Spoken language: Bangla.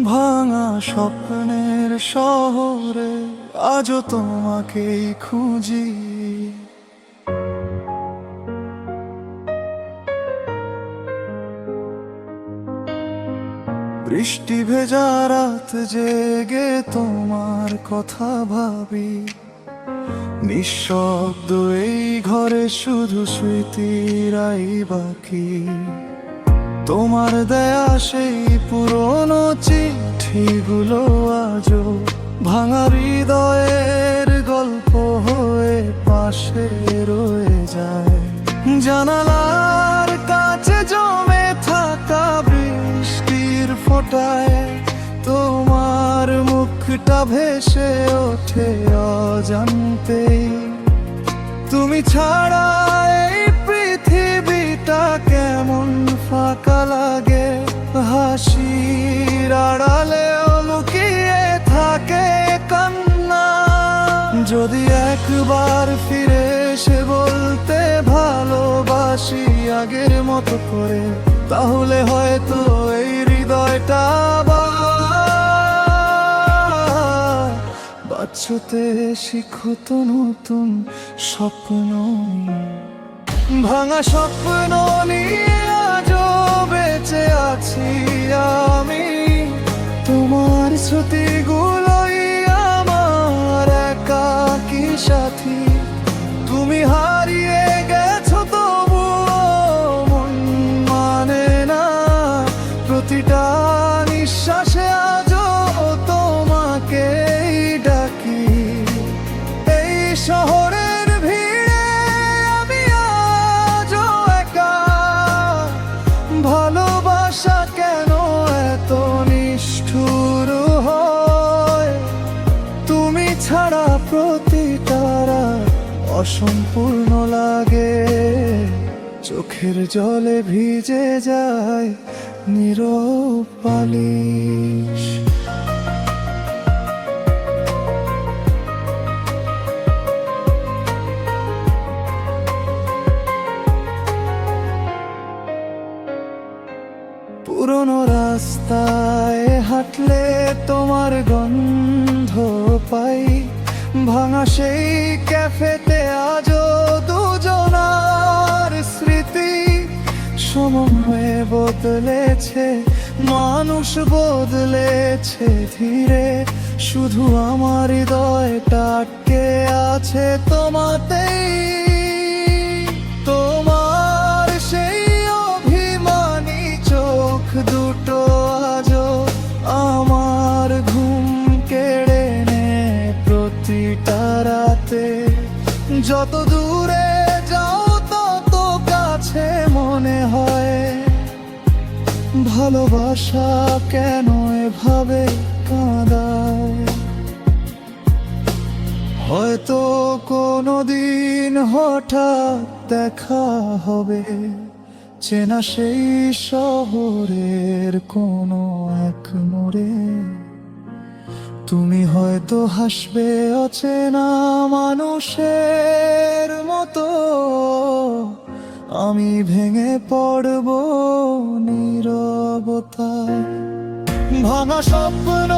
ভাঙা স্বপ্নের শহরে আজও তোমাকেই খুঁজি। বৃষ্টি ভেজা রাত জেগে তোমার কথা ভাবি। নিঃশব্দ এই ঘরে শুধু স্মৃতিরাই বাকি। তোমার দেয়া সেই পুরনো চিঠিগুলো আজও ভাঙা হৃদয়ের গল্প হয়ে পাশে রয়ে যায়। জানালার কাছে জমে থাকা বৃষ্টির ফোঁটায় তোমার মুখটা ভেসে ওঠে অজান্তেই। তুমি ছাড়া এই পৃথিবীটা কেমন ফাঁকা লাগে। হাসির আড়ালেও লুকিয়ে থাকে কান্না। যদি একবার ফিরে এসে বলতে ভালোবাসি আগের মতো করে, তাহলে হয়তো এই হৃদয়টা বাঁচতে শিখতো নতুন স্বপ্ন। ভাঙা স্বপ্ন নিয়ে আজও বেঁচে আছি আমি। তোমার স্মৃতিগুলোই আমার একাকী সাথী। তুমি হারিয়ে গেছো তবুও মন মানে না। প্রতিটা নিঃশ্বাসে আজও তোমাকেই ডাকি। এই শহরের ভিড়ে আমি আজও একা। ভালোবাসা কেন এত নিষ্ঠুর হয়? তুমি ছাড়া প্রতিটা রাত অসম্পূর্ণ লাগে। চোখের জলে ভিজে যায় নীরব বালিশ। পুরনো রাস্তায় হাঁটলে তোমার গন্ধ পাই। ভাঙা সেই ক্যাফেতে আজও দুজনার স্মৃতি। সময় বদলেছে, মানুষ বদলেছে ধীরে। শুধু আমার হৃদয়টা আটকে আছে তোমাতেই। তোমার সেই অভিমানী চোখ দুটো আজও আমার ঘুম কেড়ে নেয় প্রতিটা রাতে। যত দূরে যাও তত কাছে মনে হয়। ভালোবাসা কেন এভাবে কাঁদায়? হয়তো কোনোদিন হঠাৎ দেখা হবে চেনা সেই শহরের কোনো এক মোড়ে। তুমি হয়তো হাসবে অচেনা মানুষের মতো। আমি ভেঙে পড়ব নীরবতায়। ভাঙা স্বপ্ন